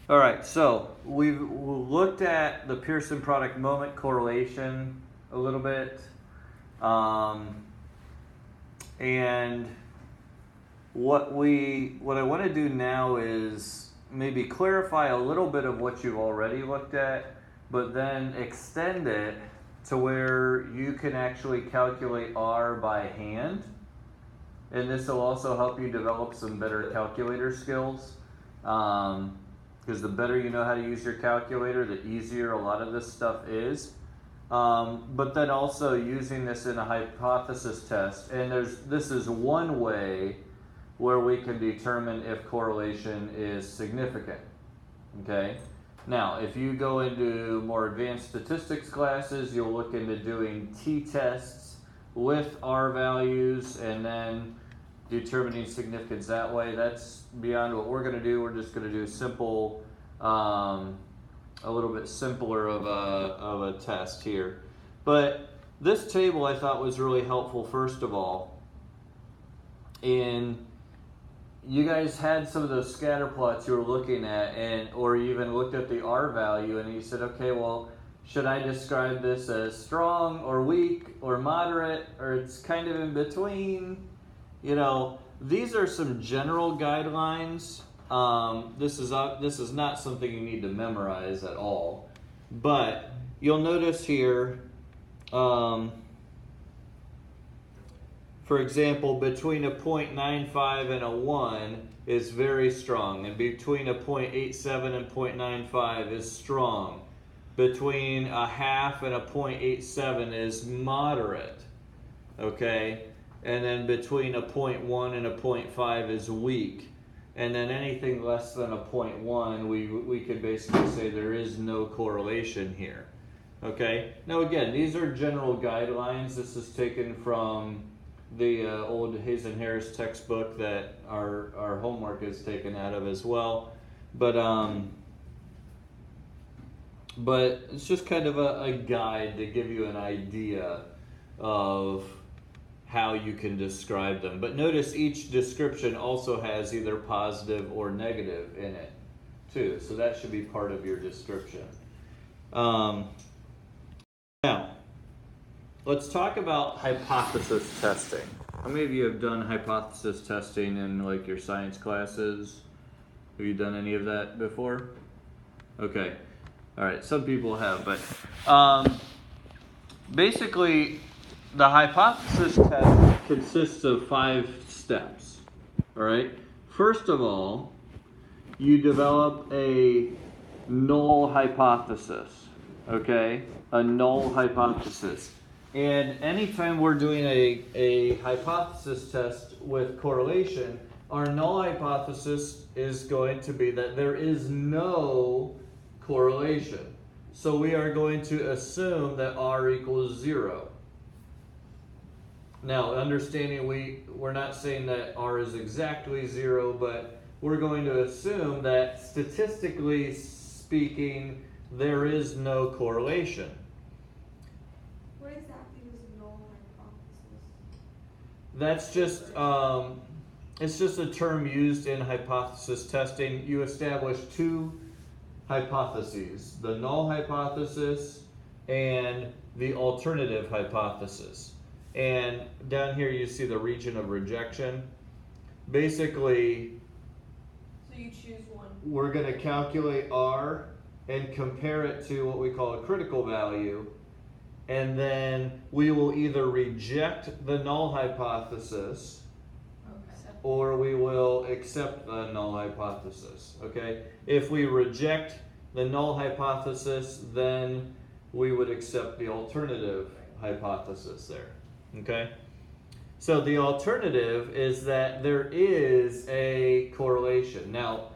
All right, so we've looked at the Pearson product moment correlation a little bit. And what I want to do now is maybe clarify a little bit of what you've already looked at, but then extend it to where you can actually calculate R by hand. And this will also help you develop some better calculator skills. Because the better you know how to use your calculator, the easier a lot of this stuff is. But then also using this in a hypothesis test, and this is one way where we can determine if correlation is significant. Okay? Now, if you go into more advanced statistics classes, you'll look into doing t-tests with R values and then determining significance that way. That's beyond what we're going to do. We're just going to do simple, a little bit simpler of a test here. But this table I thought was really helpful, first of all. And you guys had some of those scatter plots you were looking at, or you even looked at the R value and you said, okay, well, should I describe this as strong or weak or moderate, or it's kind of in between? You know, these are some general guidelines. This is not something you need to memorize at all. But you'll notice here, for example, between a 0.95 and a 1 is very strong, and between a 0.87 and 0.95 is strong. Between a half and a 0.87 is moderate, okay? And then between a 0.1 and a 0.5 is weak. And then anything less than a 0.1, we could basically say there is no correlation here. Okay? Now again, these are general guidelines. This is taken from the old Hayes and Harris textbook that our homework is taken out of as well. But it's just kind of a guide to give you an idea of how you can describe them. But notice each description also has either positive or negative in it too. So that should be part of your description. Now, let's talk about hypothesis testing. How many of you have done hypothesis testing in like your science classes? Have you done any of that before? Okay. All right. Some people have, but basically, the hypothesis test consists of 5 steps, all right? First of all, you develop a null hypothesis, okay? A null hypothesis. And anytime we're doing a hypothesis test with correlation, our null hypothesis is going to be that there is no correlation. So we are going to assume that R equals 0. Now, understanding we're not saying that R is exactly 0, but we're going to assume that statistically speaking, there is no correlation. What exactly is null hypothesis? That's just, it's just a term used in hypothesis testing. You establish 2 hypotheses, the null hypothesis and the alternative hypothesis. And down here you see the region of rejection. Basically, so you choose one. We're going to calculate R and compare it to what we call a critical value. And then we will either reject the null hypothesis, or we will accept the null hypothesis. Okay? If we reject the null hypothesis, then we would accept the alternative hypothesis there. Okay? So the alternative is that there is a correlation. Now,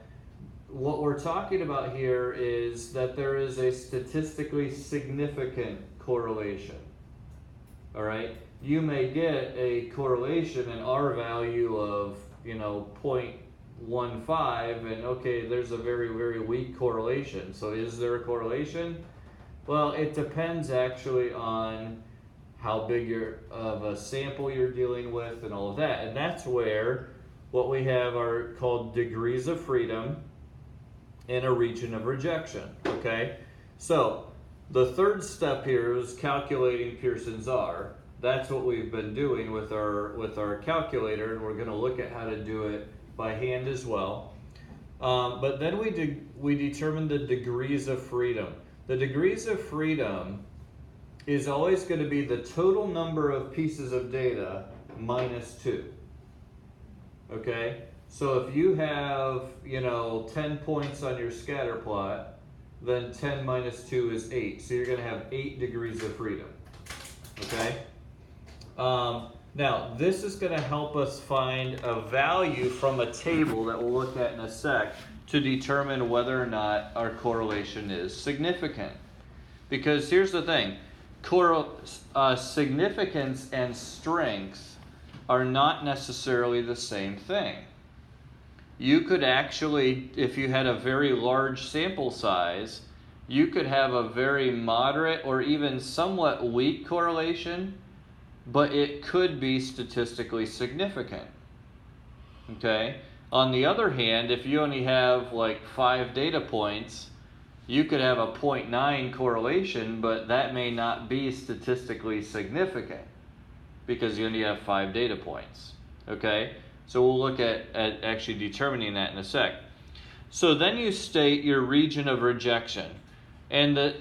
what we're talking about here is that there is a statistically significant correlation. All right? You may get a correlation, an R value of, 0.15, and okay, there's a very, very weak correlation. So is there a correlation? Well, it depends actually on how big of a sample you're dealing with and all of that. And that's where what we have are called degrees of freedom. in a region of rejection, okay? So the third step here is calculating Pearson's R. That's what we've been doing with our calculator, and we're going to look at how to do it by hand as well. But then we determine the degrees of freedom. The degrees of freedom is always going to be the total number of pieces of data minus 2. Okay? So if you have, 10 points on your scatter plot, then 10 minus 2 is 8. So you're going to have 8 degrees of freedom. Okay? Now, this is going to help us find a value from a table that we'll look at in a sec to determine whether or not our correlation is significant. Because here's the thing, significance and strength are not necessarily the same thing. You could actually, if you had a very large sample size, you could have a very moderate or even somewhat weak correlation, but it could be statistically significant. Okay? On the other hand, if you only have like 5 data points, you could have a 0.9 correlation, but that may not be statistically significant because you only have 5 data points. Okay? So we'll look at actually determining that in a sec. So then you state your region of rejection. And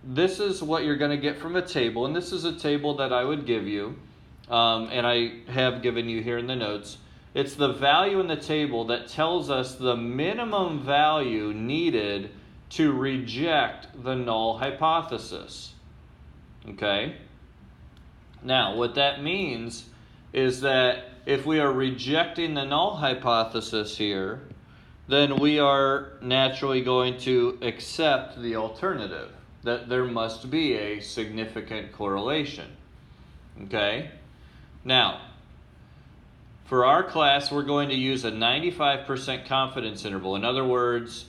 this is what you're going to get from a table, and this is a table that I would give you, and I have given you here in the notes. It's the value in the table that tells us the minimum value needed to reject the null hypothesis. Okay? Now, what that means is that if we are rejecting the null hypothesis here, then we are naturally going to accept the alternative, that there must be a significant correlation. Okay? Now, for our class, we're going to use a 95% confidence interval. In other words,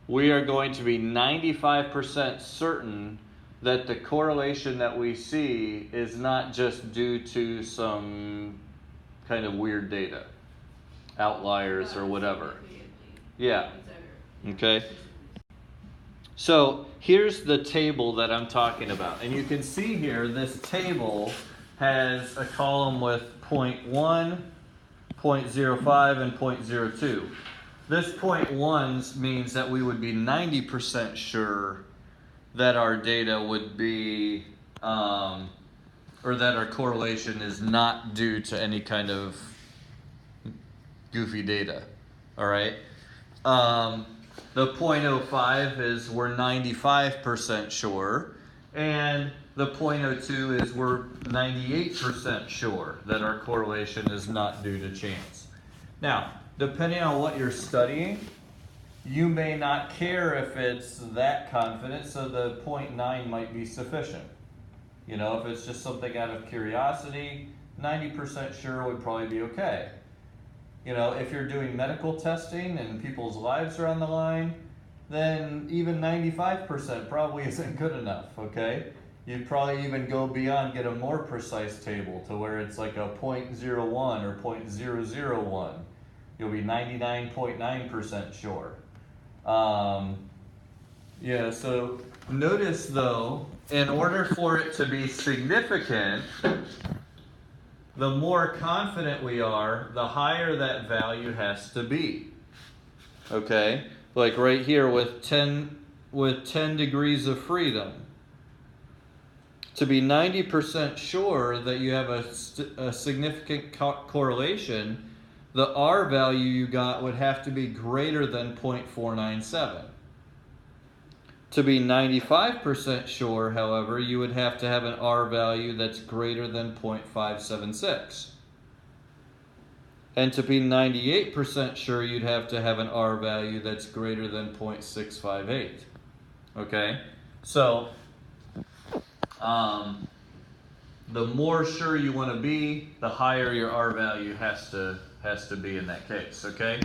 we are going to be 95% certain that the correlation that we see is not just due to some kind of weird data, outliers or whatever. Yeah. Okay. So here's the table that I'm talking about. And you can see here, this table has a column with 0.1, 0.05, and 0.02. This 0.1 means that we would be 90% sure that our data would be, or that our correlation is not due to any kind of goofy data. All right? The 0.05 is we're 95% sure, and the 0.02 is we're 98% sure that our correlation is not due to chance. Now, depending on what you're studying, you may not care if it's that confident, so the 0.9 might be sufficient. If it's just something out of curiosity, 90% sure would probably be okay. If you're doing medical testing and people's lives are on the line, then even 95% probably isn't good enough, okay? You'd probably even go beyond, get a more precise table to where it's like a 0.01 or 0.001. You'll be 99.9% sure. So notice though, in order for it to be significant, the more confident we are, the higher that value has to be. Okay? Like right here with 10 degrees of freedom. To be 90% sure that you have a significant correlation, the R value you got would have to be greater than 0.497. To be 95% sure, however, you would have to have an R value that's greater than 0.576. And to be 98% sure, you'd have to have an R value that's greater than 0.658. Okay? So, the more sure you want to be, the higher your R value has to be in that case, okay?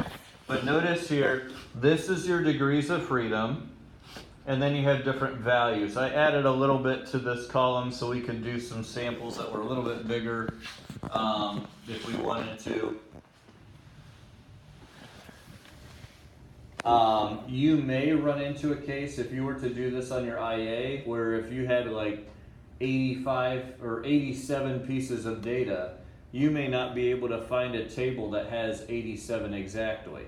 But notice here, this is your degrees of freedom, and then you have different values. I added a little bit to this column so we could do some samples that were a little bit bigger if we wanted to. You may run into a case if you were to do this on your IA where if you had like 85 or 87 pieces of data, you may not be able to find a table that has 87 exactly.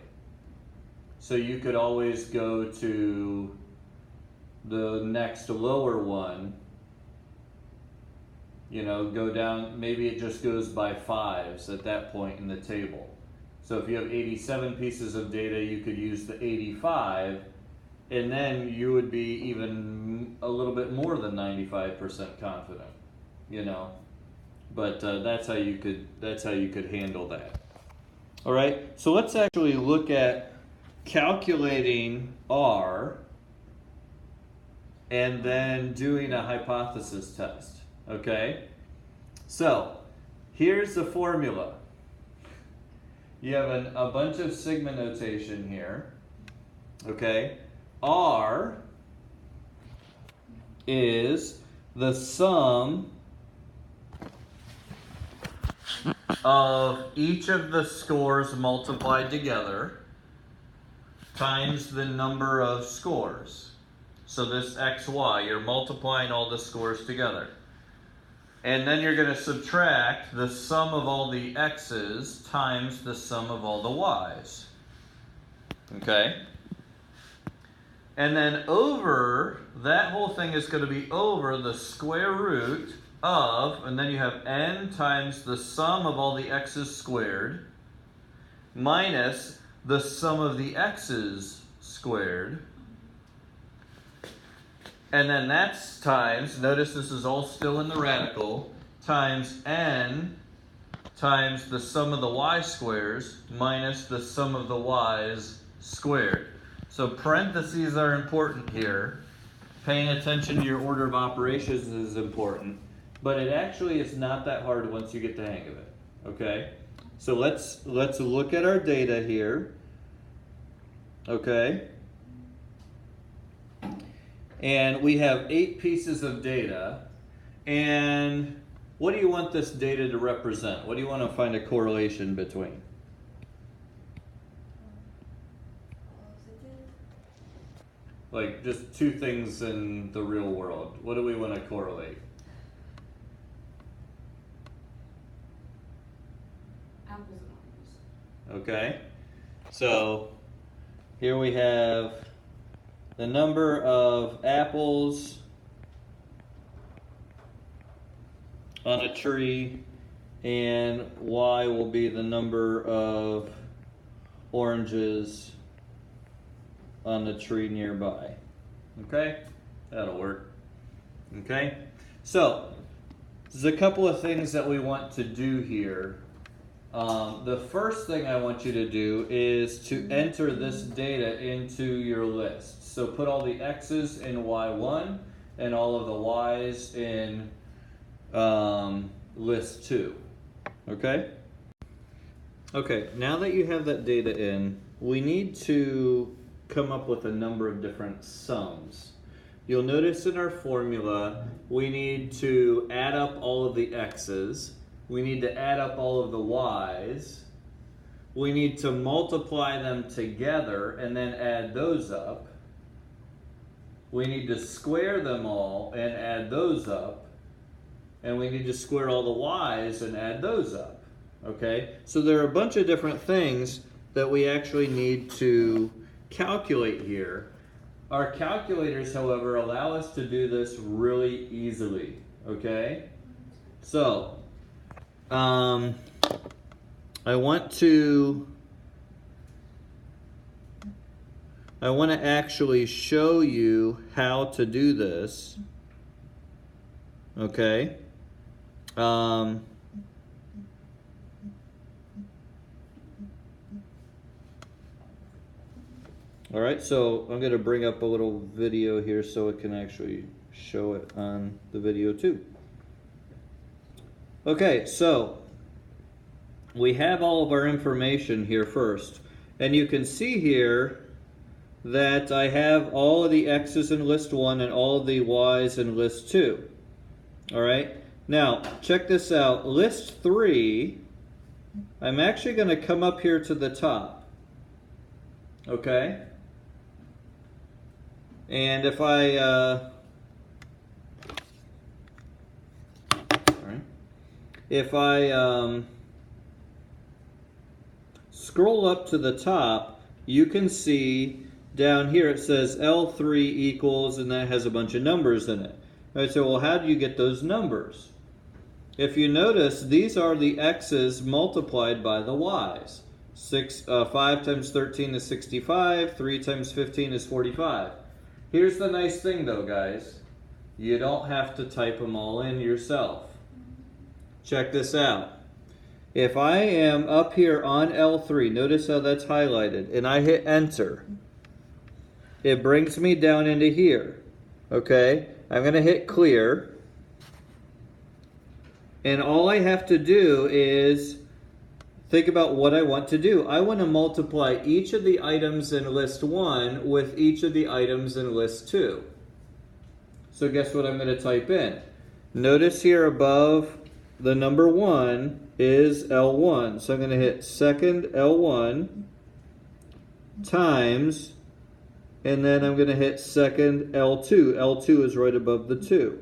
So you could always go to the next lower one, you know, go down, maybe it just goes by fives at that point in the table. So if you have 87 pieces of data, you could use the 85, and then you would be even a little bit more than 95% confident, you know. But that's how you could handle that. All right. So let's actually look at calculating R and then doing a hypothesis test. Okay. So here's the formula. You have a bunch of sigma notation here, okay? R is the sum of each of the scores multiplied together times the number of scores. So this XY, you're multiplying all the scores together. And then you're going to subtract the sum of all the x's times the sum of all the y's. Okay? And then over, that whole thing is going to be over the square root of, and then you have n times the sum of all the x's squared, minus the sum of the x's squared. And then that's times, notice this is all still in the radical, times n times the sum of the y squares minus the sum of the y's squared. So parentheses are important here. Paying attention to your order of operations is important. But it actually is not that hard once you get the hang of it. Okay? So let's look at our data here. Okay? And we have 8 pieces of data. And what do you want this data to represent? What do you want to find a correlation between? Like just 2 things in the real world. What do we want to correlate? Apples and oranges. Okay. So here we have the number of apples on a tree, and y will be the number of oranges on the tree nearby. Okay? That'll work. Okay? So, there's a couple of things that we want to do here. The first thing I want you to do is to enter this data into your list. So put all the x's in y1 and all of the y's in list 2. Okay? Okay, now that you have that data in, we need to come up with a number of different sums. You'll notice in our formula, we need to add up all of the x's. We need to add up all of the y's. We need to multiply them together and then add those up. We need to square them all and add those up. And we need to square all the y's and add those up. Okay? So there are a bunch of different things that we actually need to calculate here. Our calculators, however, allow us to do this really easily. Okay? So, I want to actually show you how to do this. Okay? All right, so I'm going to bring up a little video here so it can actually show it on the video too. Okay, so we have all of our information here first. And you can see here that I have all of the x's in list 1 and all of the y's in list 2. All right, now check this out. List 3, I'm actually going to come up here to the top. Okay? And if I scroll up to the top, you can see down here it says L3 equals, and that has a bunch of numbers in it. All right, so well, how do you get those numbers? If you notice, these are the x's multiplied by the y's. 5 times 13 is 65, 3 times 15 is 45. Here's the nice thing though, guys. You don't have to type them all in yourself. Check this out. If I am up here on L3, notice how that's highlighted, and I hit enter, it brings me down into here. Okay, I'm going to hit clear. And all I have to do is think about what I want to do. I want to multiply each of the items in list 1 with each of the items in list 2. So guess what I'm going to type in? Notice here above the number 1 is L1. So I'm going to hit second L1 times, and then I'm going to hit second L2. L2 is right above the 2.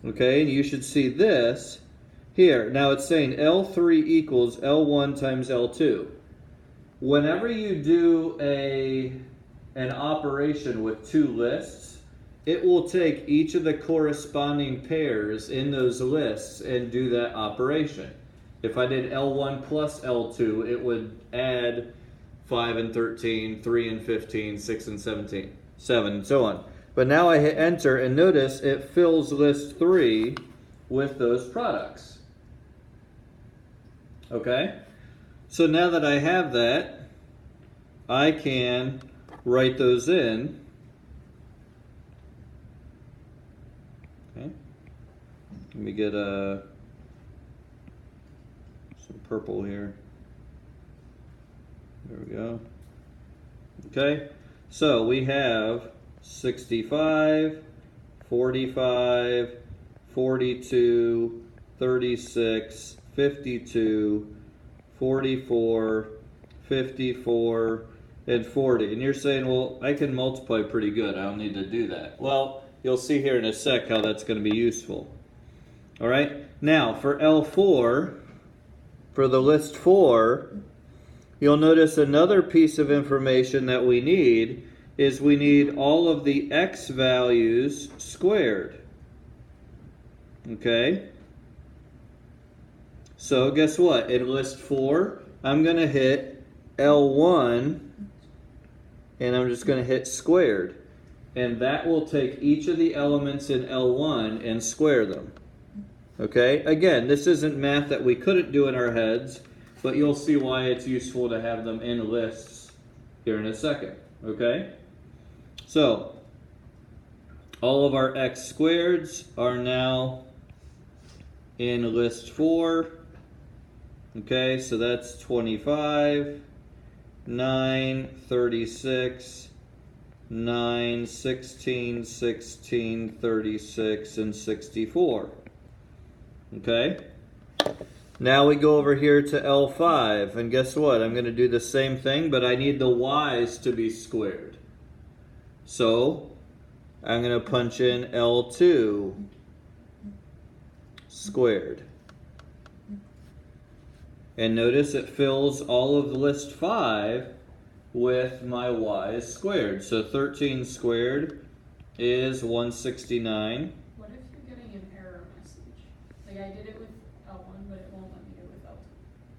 Okay, and you should see this here. Now it's saying L3 equals L1 times L2. Whenever you do an operation with two lists, it will take each of the corresponding pairs in those lists and do that operation. If I did L1 plus L2, it would add 5 and 13, 3 and 15, 6 and 17, 7, and so on. But now I hit enter, and notice it fills list 3 with those products. Okay? So now that I have that, I can write those in. Okay. Let me get some purple here. There we go. Okay. So we have 65, 45, 42, 36, 52, 44, 54, and 40. And you're saying, well, I can multiply pretty good. I don't need to do that. Well, you'll see here in a sec how that's going to be useful. All right. Now, for L4, for the list 4, you'll notice another piece of information that we need is we need all of the x values squared. Okay? So guess what? In list 4, I'm going to hit L1, and I'm just going to hit squared. And that will take each of the elements in L1 and square them. Okay? Again, this isn't math that we couldn't do in our heads, but you'll see why it's useful to have them in lists here in a second. Okay? So, all of our x squareds are now in list 4. Okay, so that's 25, 9, 36, 9, 16, 16, 36, and 64. Okay? Now we go over here to L5, and guess what? I'm going to do the same thing, but I need the y's to be squared. So, I'm going to punch in L2 squared. And notice it fills all of list 5 with my y's squared. So 13 squared is 169. What if you're getting an error message? Like I did it with L1, but it won't let me do it with L2.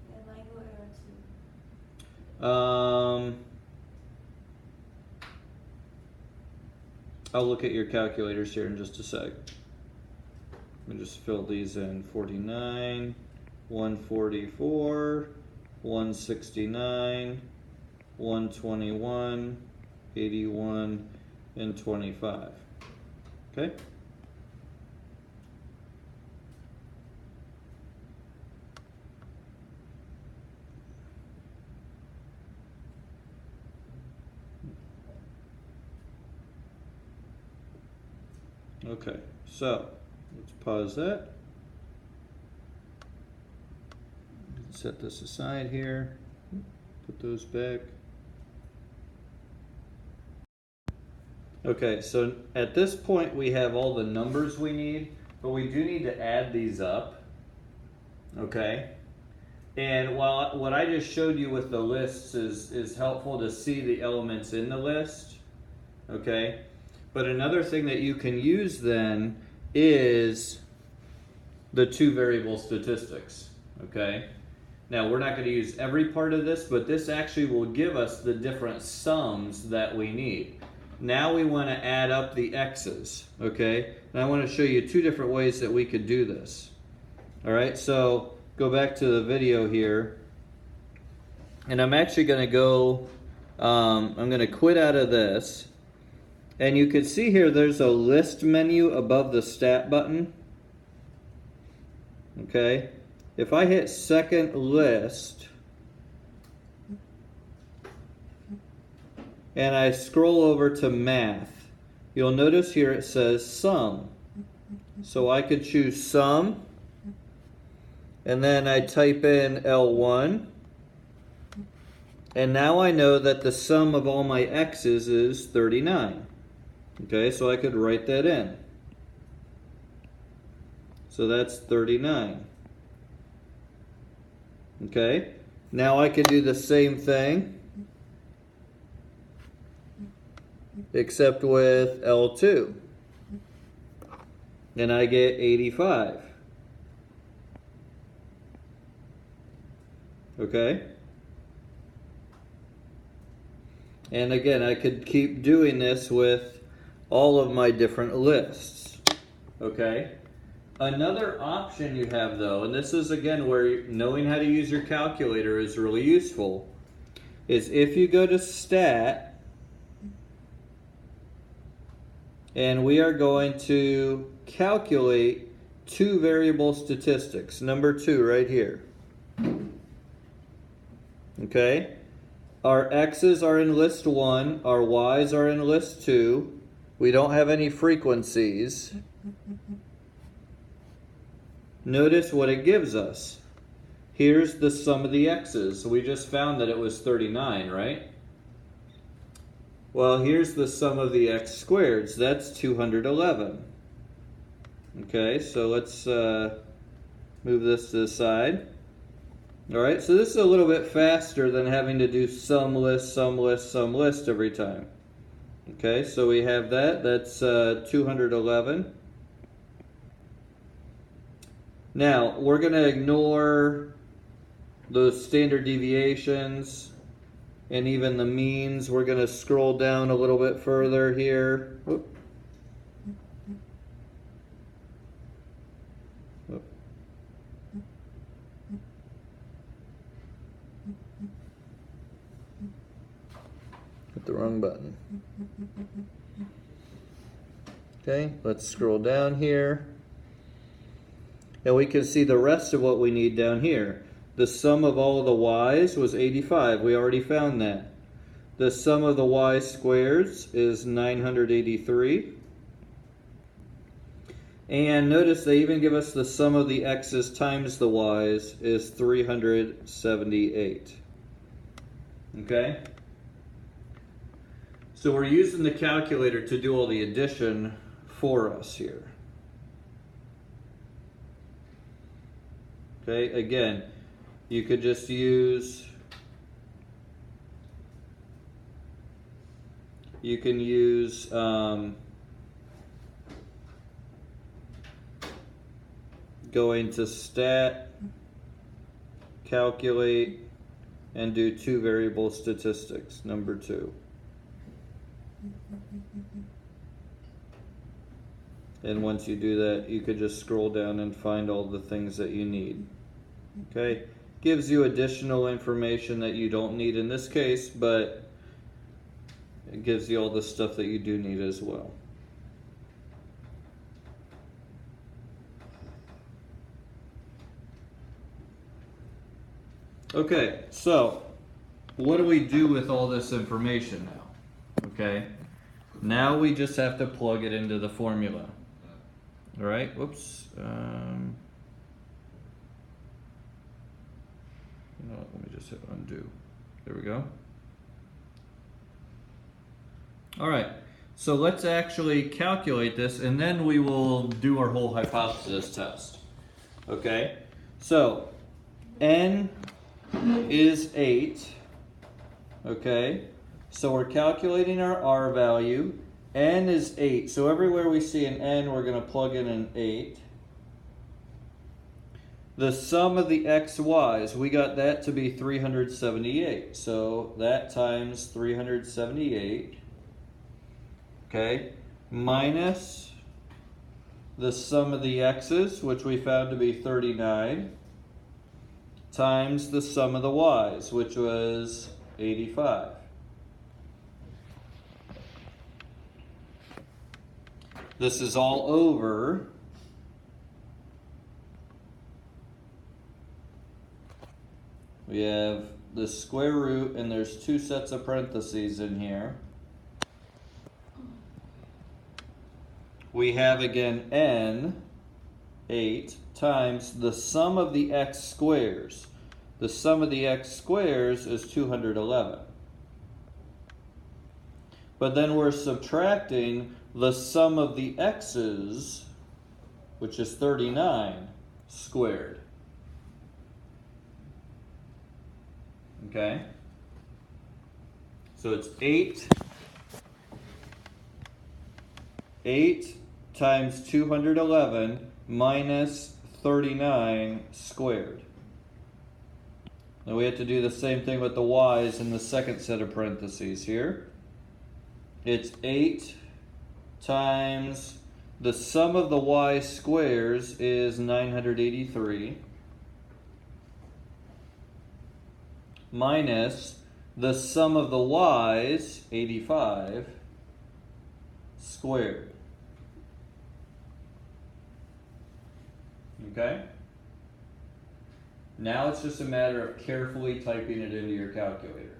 Yeah, mine go error too. I'll look at your calculators here in just a sec. Let me just fill these in. 49, 144, 169, 121, 81, and 25. Okay? Okay, so let's pause that. Set this aside here. Put those back. Okay, so at this point we have all the numbers we need, but we do need to add these up. Okay? And while what I just showed you with the lists is helpful to see the elements in the list. Okay? But another thing that you can use then is the two variable statistics. Okay? Now we're not going to use every part of this, but this actually will give us the different sums that we need. Now we want to add up the x's, okay? And I want to show you two different ways that we could do this. All right, so go back to the video here. And I'm actually going to go, I'm going to quit out of this. And you can see here there's a list menu above the stat button. Okay, if I hit second list, and I scroll over to math, you'll notice here it says sum. So I could choose sum, and then I type in L1, and now I know that the sum of all my x's is 39. Okay, so I could write that in. So that's 39. Okay, now I can do the same thing, except with L2. And I get 85. Okay? And again, I could keep doing this with all of my different lists. Okay? Another option you have though, and this is again where knowing how to use your calculator is really useful, is if you go to stat, and we are going to calculate two variable statistics, number 2 right here. Okay? Our x's are in list 1, our y's are in list 2. We don't have any frequencies. Notice what it gives us. Here's the sum of the x's. So we just found that it was 39, right? Well, here's the sum of the x squared. So that's 211. Okay, so let's move this to the side. All right, so this is a little bit faster than having to do sum list, sum list, sum list every time. Okay, so we have that. That's 211. Now, we're going to ignore those standard deviations and even the means. We're going to scroll down a little bit further here. Whoop. Whoop. Hit the wrong button. Okay, let's scroll down here. And we can see the rest of what we need down here. The sum of all of the y's was 85. We already found that. The sum of the y squareds is 983. And notice they even give us the sum of the x's times the y's is 378. Okay? So we're using the calculator to do all the addition for us here. Okay, again, you could just use, you can use going to stat, calculate, and do two variable statistics, number 2. And once you do that, you could just scroll down and find all the things that you need. Okay? Gives you additional information that you don't need in this case, but it gives you all the stuff that you do need as well. Okay, so what do we do with all this information now? Okay? Now we just have to plug it into the formula. All right, whoops. You know what, let me just hit undo. There we go. All right, So let's actually calculate this, and then we will do our whole hypothesis test. Okay? So, n is 8. Okay? So we're calculating our r value. N is 8. So everywhere we see an n, we're going to plug in an 8. The sum of the xy's, we got that to be 378. So that times 378. Okay? Minus the sum of the x's, which we found to be 39, times the sum of the y's, which was 85. This is all over we have the square root, and there's 2 sets of parentheses in here. We have again n, 8, times the sum of the x squares. The sum of the x squares is 211. But then we're subtracting the sum of the x's, which is 39, squared. Okay? So it's 8 times 211 minus 39 squared. Now we have to do the same thing with the y's in the second set of parentheses here. It's 8 times the sum of the y squares is 983 minus the sum of the y's, 85, squared. Okay? Now it's just a matter of carefully typing it into your calculator.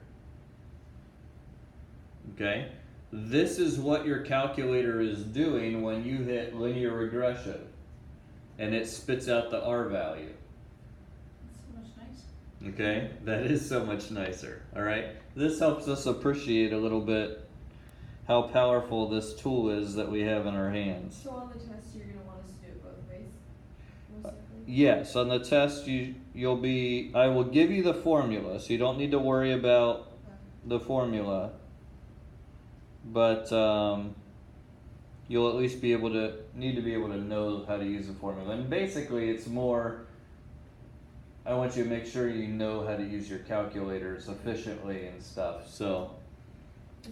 Okay? This is what your calculator is doing when you hit linear regression, and it spits out the R value. That's so much nicer. Okay? That is so much nicer. Alright? This helps us appreciate a little bit how powerful this tool is that we have in our hands. So on the test, you're gonna want us to do it both ways, most likely? Yes, on the test I will give you the formula, so you don't need to worry about the formula. But you'll at least need to be able to know how to use the formula. And basically it's more, I want you to make sure you know how to use your calculators efficiently and stuff. So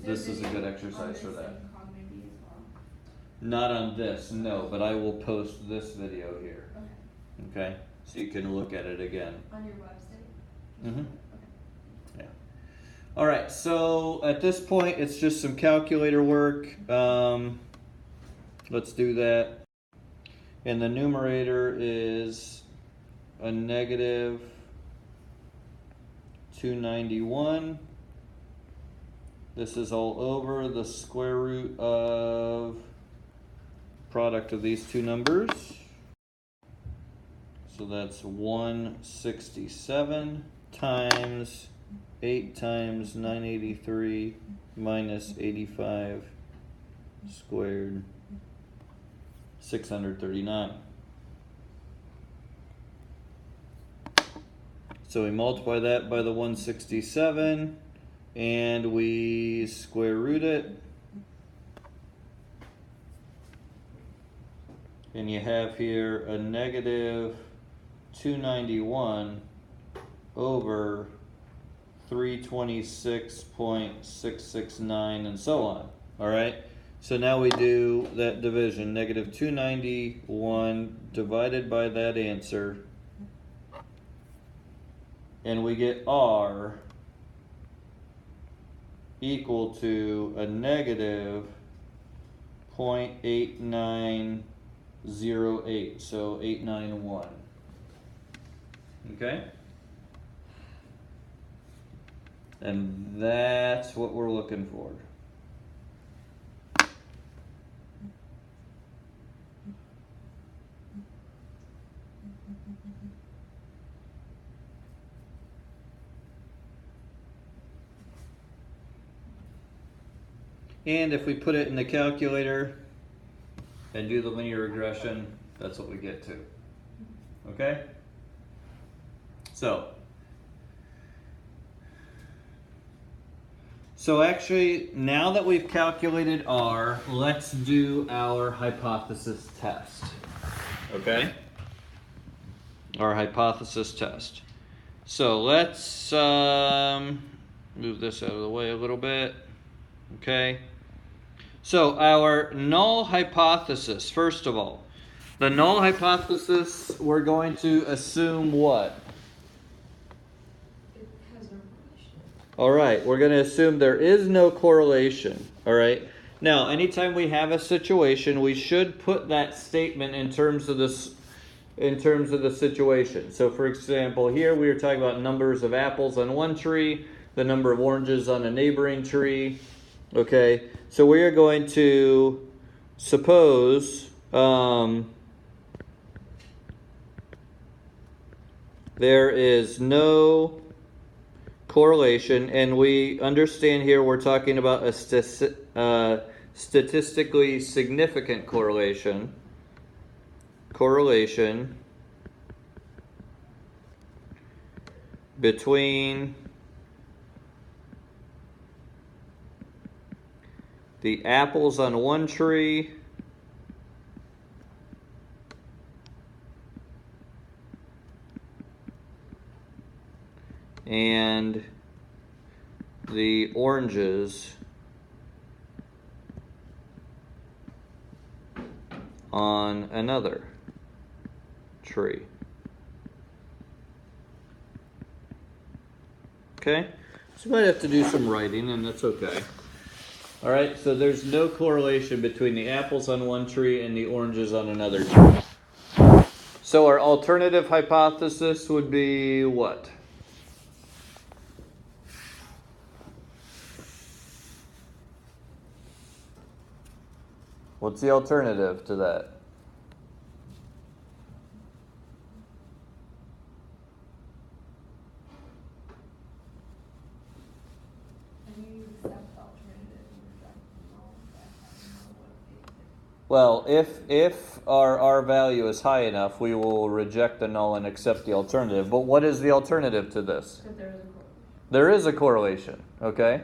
this is a good exercise for that. Not on this, no, but I will post this video here. Okay. Okay? So you can look at it again. On your website? Mm-hmm. Okay. Yeah. All right, so at this point, it's just some calculator work. Let's do that. And the numerator is a negative 291. This is all over the square root of product of these two numbers. So that's 167 times 8 times 983 minus 85 squared, 639. So we multiply that by the 167 and we square root it. And you have here a negative 291 over 326.669 and so on. All right. So now we do that division. Negative 291 divided by that answer. And we get R equal to a negative 0.8908. So 891. Okay? And that's what we're looking for. And if we put it in the calculator and do the linear regression, that's what we get to. Okay? So actually, now that we've calculated R, let's do our hypothesis test. Okay? Our hypothesis test. So let's move this out of the way a little bit. Okay? So our null hypothesis, first of all, the null hypothesis, we're going to assume what? It has no relation. All right, we're going to assume there is no correlation. All right. Now, anytime we have a situation, we should put that statement in terms of this, in terms of the situation. So, for example, here we are talking about numbers of apples on one tree, the number of oranges on a neighboring tree. Okay, so we are going to suppose there is no correlation, and we understand here we're talking about a statistically significant correlation between the apples on one tree and the oranges on another tree. Okay? So you might have to do some writing, and that's okay. All right, so there's no correlation between the apples on one tree and the oranges on another tree. So our alternative hypothesis would be what? What's the alternative to that? And you accept the alternative and reject the null, but I don't know what it is. Well, if our R value is high enough, we will reject the null and accept the alternative. But what is the alternative to this? That there is a correlation. There is a correlation, okay?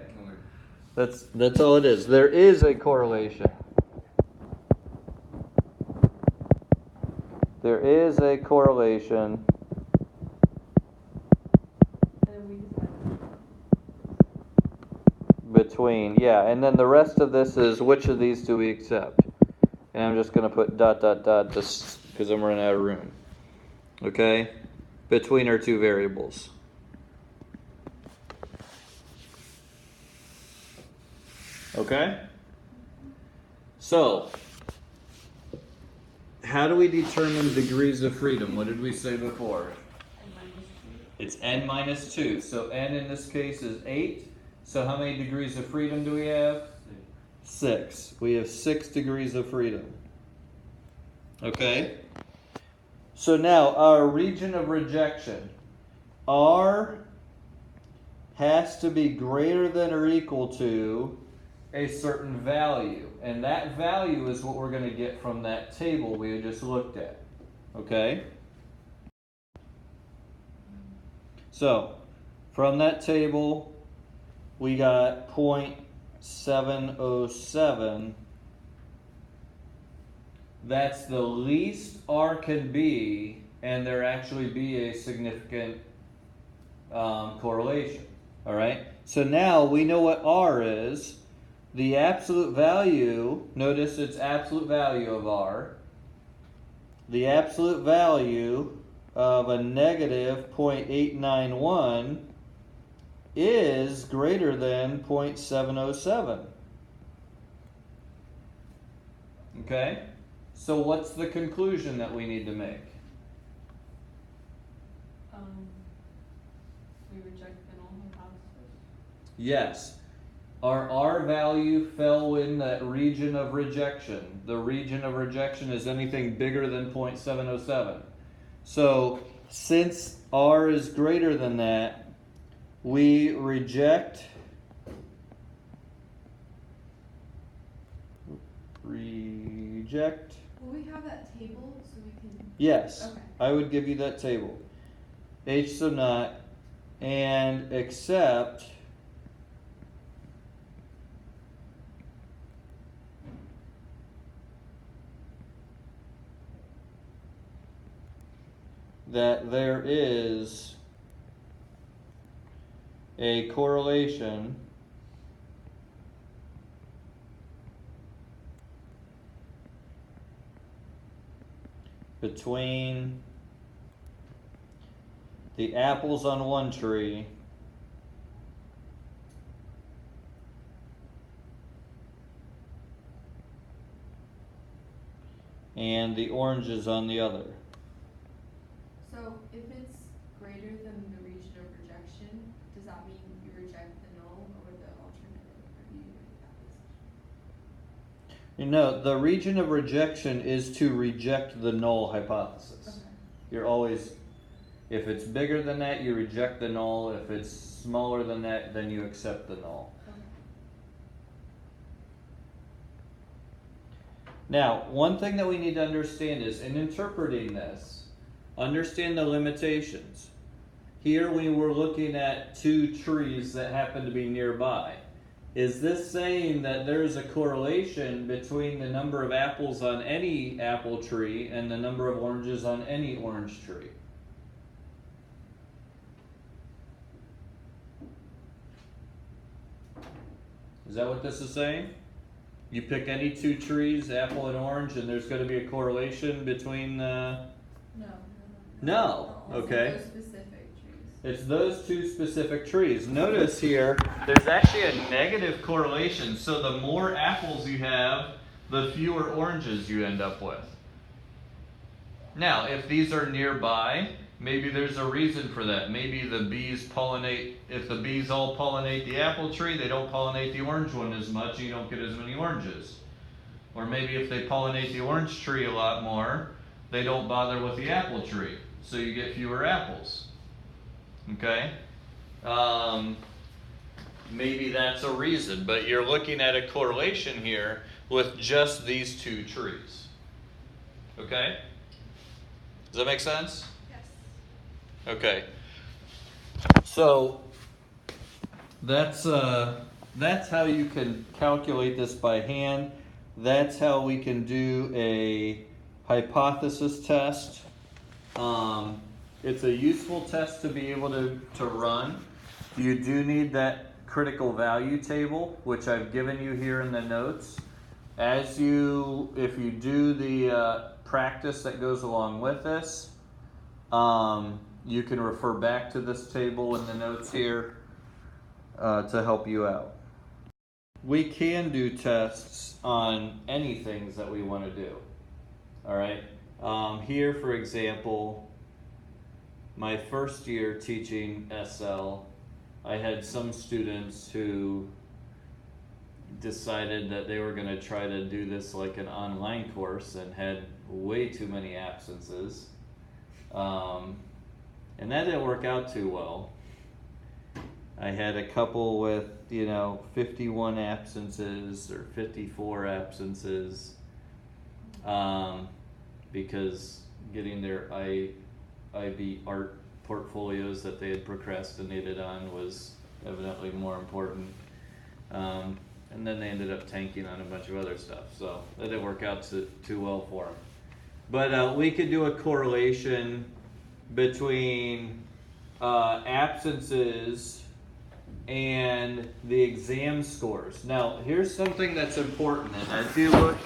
That's all it is. There is a correlation. There is a correlation And we decide. between, yeah, and then the rest of this is which of these do we accept? And I'm just going to put ... just because I'm running out of room. Okay? Between our two variables. Okay? So, how do we determine degrees of freedom? What did we say before? It's n minus 2. So n in this case is 8. So how many degrees of freedom do we have? 6. We have 6 degrees of freedom. Okay? So now our region of rejection. R has to be greater than or equal to a certain value. And that value is what we're going to get from that table we just looked at. Okay? So, from that table, we got 0.707. That's the least R can be, and there actually be a significant correlation. All right? So now we know what R is. The absolute value, notice it's absolute value of R. The absolute value of a negative 0.891 is greater than 0.707. Okay? So what's the conclusion that we need to make? We reject the null hypothesis. Yes. Our R value fell in that region of rejection. The region of rejection is anything bigger than 0.707. So, since R is greater than that, we reject reject. Will we have that table so we can? Yes, Okay. I would give you that table. H so not, and accept that there is a correlation between the apples on one tree and the oranges on the other. So if it's greater than the region of rejection, does that mean you reject the null or the alternative? Or do you make that decision? You know, the region of rejection is to reject the null hypothesis. Okay. You're always, if it's bigger than that, you reject the null. If it's smaller than that, then you accept the null. Okay. Now, one thing that we need to understand is, in interpreting this, understand the limitations. Here we were looking at two trees that happen to be nearby. Is this saying that there's a correlation between the number of apples on any apple tree and the number of oranges on any orange tree? Is that what this is saying? You pick any two trees, apple and orange, and there's going to be a correlation between the... No. Okay. Those specific trees. It's those two specific trees. Notice here, there's actually a negative correlation. So the more apples you have, the fewer oranges you end up with. Now, if these are nearby, maybe there's a reason for that. Maybe the bees pollinate, if the bees all pollinate the apple tree, they don't pollinate the orange one as much, and you don't get as many oranges. Or maybe if they pollinate the orange tree a lot more, they don't bother with the apple tree, so you get fewer apples. Okay? Maybe that's a reason, but you're looking at a correlation here with just these two trees. Okay? Does that make sense? Yes. Okay. So that's how you can calculate this by hand. That's how we can do a hypothesis test. It's a useful test to be able to run. You do need that critical value table, which I've given you here in the notes. If you do the practice that goes along with this, you can refer back to this table in the notes here to help you out. We can do tests on any things that we want to do. All right. Here, for example, my first year teaching SL, I had some students who decided that they were going to try to do this like an online course and had way too many absences. And that didn't work out too well. I had a couple with, 51 absences or 54 absences, because getting their IB art portfolios that they had procrastinated on was evidently more important. And then they ended up tanking on a bunch of other stuff, so that didn't work out too well for them. But we could do a correlation between absences and the exam scores. Now, here's something that's important. And as you look,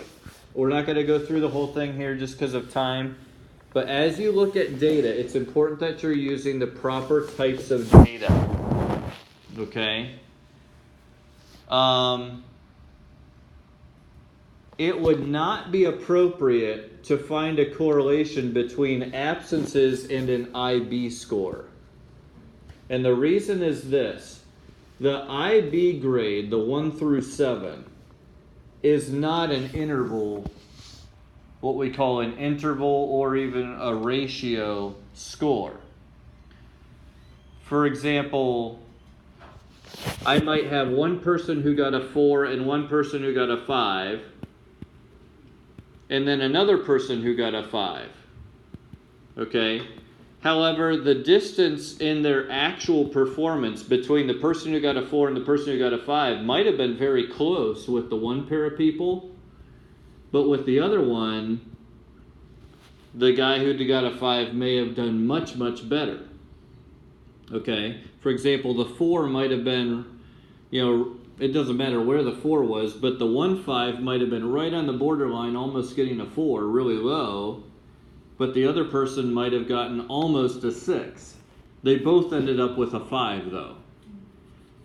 we're not going to go through the whole thing here just because of time. But as you look at data, it's important that you're using the proper types of data. Okay? It would not be appropriate to find a correlation between absences and an IB score. And the reason is this. The IB grade, the 1 through 7, is not an interval, what we call an interval or even a ratio score. For example, I might have one person who got a 4 and one person who got a 5, and then another person who got a 5. Okay? However, the distance in their actual performance between the person who got a 4 and the person who got a 5 might have been very close with the one pair of people, but with the other one, the guy who got a 5 may have done much, much better. Okay? For example, the 4 might have been, it doesn't matter where the 4 was, but the 1 5 might have been right on the borderline, almost getting a 4, really low. But the other person might have gotten almost a 6. They both ended up with a 5, though.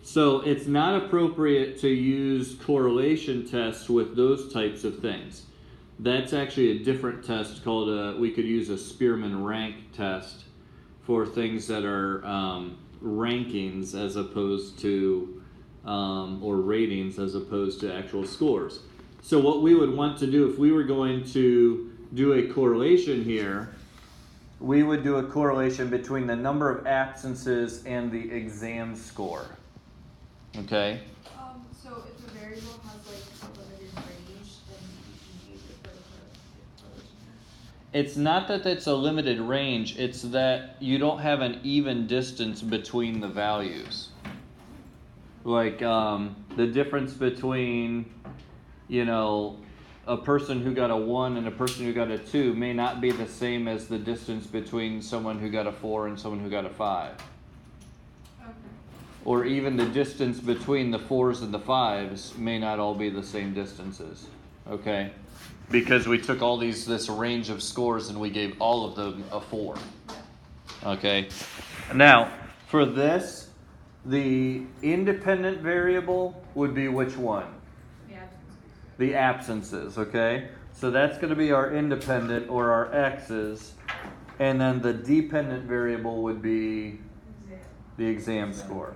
So it's not appropriate to use correlation tests with those types of things. That's actually a different test called we could use a Spearman rank test for things that are rankings as opposed to, or ratings as opposed to actual scores. So what we would want to do if we were going to do a correlation here, we would do a correlation between the number of absences and the exam score. Okay? So if a variable has like a limited range, then you can use it for a correlation test? It's not that it's a limited range, it's that you don't have an even distance between the values. Like the difference between, a person who got a 1 and a person who got a 2 may not be the same as the distance between someone who got a 4 and someone who got a 5. Okay. Or even the distance between the 4s and the 5s may not all be the same distances. Okay? Because we took all this range of scores and we gave all of them a 4. Okay? Now, for this, the independent variable would be which one? The absences, okay? So that's going to be our independent or our x's, and then the dependent variable would be the exam score,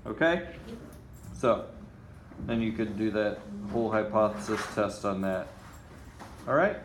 okay? So then you could do that whole hypothesis test on that. All right?